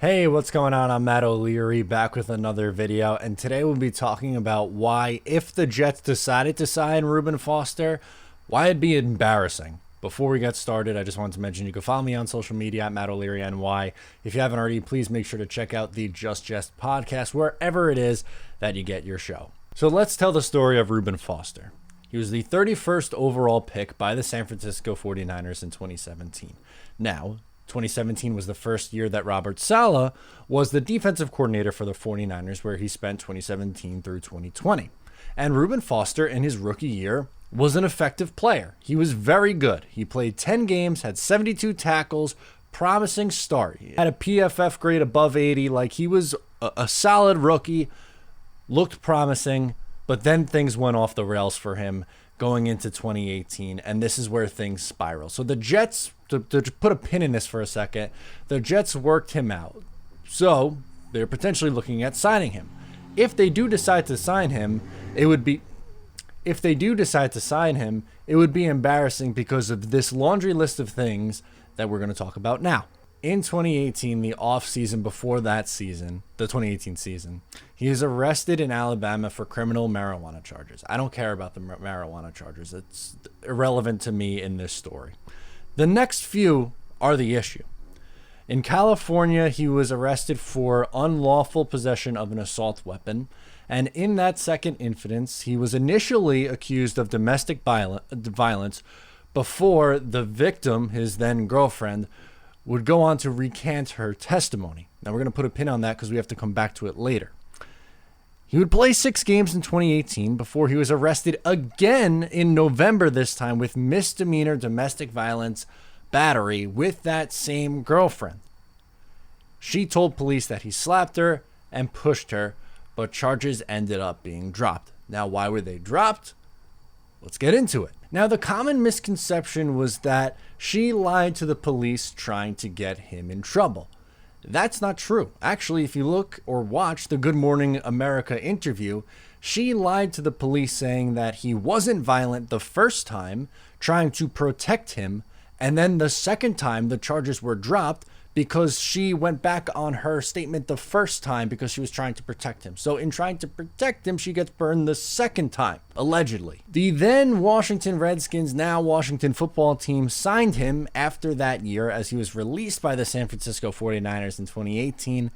Hey, what's going on? I'm Matt O'Leary back with another video, and today we'll be talking about why, if the Jets decided to sign Reuben Foster, why it'd be embarrassing. Before we get started, I just wanted to mention you can follow me on social media at Matt O'Leary NY. If you haven't already, please make sure to check out the Just Jest podcast wherever it is that you get your show. So let's tell the story of Reuben Foster. He was the 31st overall pick by the San Francisco 49ers in 2017. Now, 2017 was the first year that Robert Saleh was the defensive coordinator for the 49ers, where he spent 2017 through 2020. And Reuben Foster, in his rookie year, was an effective player. He was very good. He played 10 games, had 72 tackles, promising start. He had a PFF grade above 80, like he was a solid rookie, looked promising, but then things went off the rails for him going into 2018, and this is where things spiral. So the Jets, to put a pin in this for a second, the Jets worked him out. So they're potentially looking at signing him. If they do decide to sign him, it would be embarrassing because of this laundry list of things that we're going to talk about now. In 2018, the off-season before that season, the 2018 season, he is arrested in Alabama for criminal marijuana charges. I don't care about the marijuana charges. It's irrelevant to me in this story. The next few are the issue. In California, he was arrested for unlawful possession of an assault weapon. And in that second incident, he was initially accused of domestic violence before the victim, his then girlfriend, would go on to recant her testimony. Now, we're going to put a pin on that because we have to come back to it later. He would play 6 games in 2018 before he was arrested again in November, this time with misdemeanor domestic violence battery with that same girlfriend. She told police that he slapped her and pushed her, but charges ended up being dropped. Now, why were they dropped? Let's get into it. Now, the common misconception was that she lied to the police trying to get him in trouble. That's not true. Actually, if you look or watch the Good Morning America interview, she lied to the police saying that he wasn't violent the first time, trying to protect him, and then the second time the charges were dropped because she went back on her statement the first time because she was trying to protect him. So in trying to protect him, she gets burned the second time, allegedly. The then Washington Redskins, now Washington football team, signed him after that year as he was released by the San Francisco 49ers in 2018.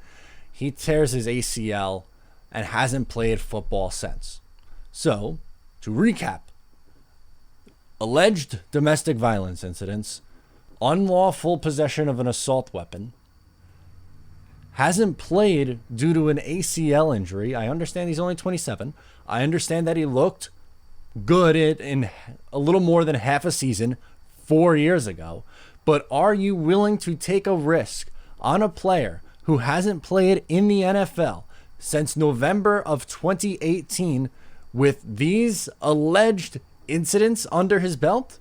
He tears his ACL and hasn't played football since. So, to recap, alleged domestic violence incidents, unlawful possession of an assault weapon, hasn't played due to an ACL injury. I understand he's only 27. I understand that he looked good in a little more than half a season 4 years ago. But are you willing to take a risk on a player who hasn't played in the NFL since November of 2018 with these alleged incidents under his belt?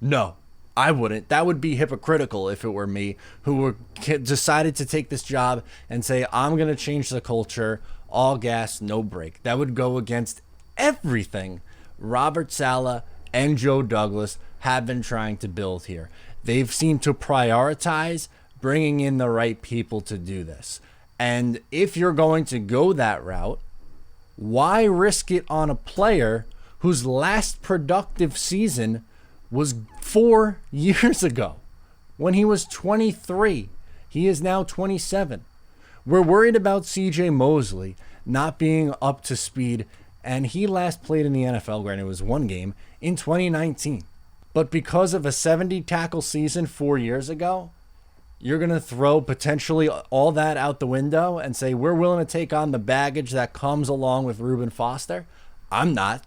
No. I wouldn't. That would be hypocritical if it were me, who decided to take this job and say, I'm going to change the culture, all gas, no brake. That would go against everything Robert Saleh and Joe Douglas have been trying to build here. They've seemed to prioritize bringing in the right people to do this. And if you're going to go that route, why risk it on a player whose last productive season was 4 years ago when he was 23. He is now 27. We're worried about CJ Mosley not being up to speed, and he last played in the NFL, granted it was 1 game, in 2019. But because of a 70 tackle season 4 years ago, you're going to throw potentially all that out the window and say, we're willing to take on the baggage that comes along with Reuben Foster? I'm not.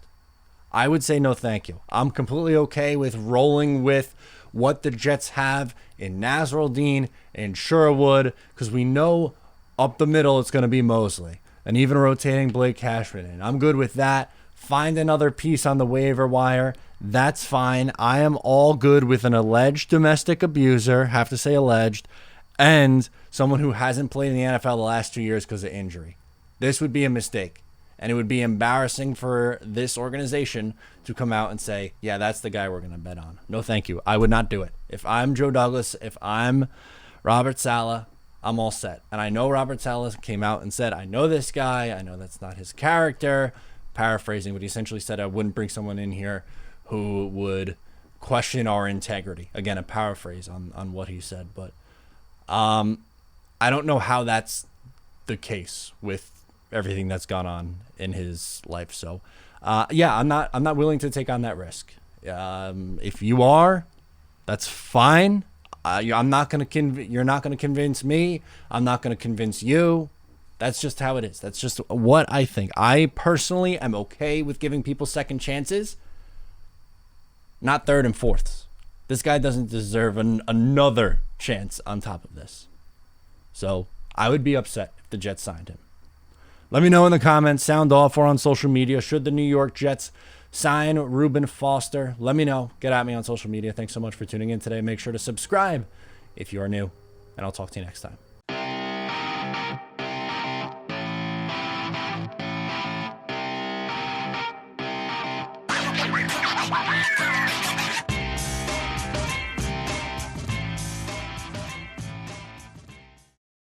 I would say no thank you. I'm completely okay with rolling with what the Jets have in Nasruddin and Sherwood, because we know up the middle it's going to be Mosley, and even rotating Blake Cashman in. I'm good with that. Find another piece on the waiver wire. That's fine. I am all good with an alleged domestic abuser, have to say alleged, and someone who hasn't played in the NFL the last 2 years because of injury. This would be a mistake. And it would be embarrassing for this organization to come out and say, yeah, that's the guy we're going to bet on. No, thank you. I would not do it. If I'm Joe Douglas, if I'm Robert Saleh, I'm all set. And I know Robert Saleh came out and said, I know this guy. I know that's not his character. Paraphrasing, but he essentially said, I wouldn't bring someone in here who would question our integrity. Again, a paraphrase on what he said. But I don't know how that's the case with everything that's gone on in his life. So, yeah, I'm not willing to take on that risk. If you are, that's fine. I'm not gonna you're not gonna convince me. I'm not gonna convince you. That's just how it is. That's just what I think. I personally am okay with giving people second chances, not third and fourths. This guy doesn't deserve another chance on top of this. So I would be upset if the Jets signed him. Let me know in the comments, sound off, or on social media. Should the New York Jets sign Reuben Foster? Let me know. Get at me on social media. Thanks so much for tuning in today. Make sure to subscribe if you are new, and I'll talk to you next time.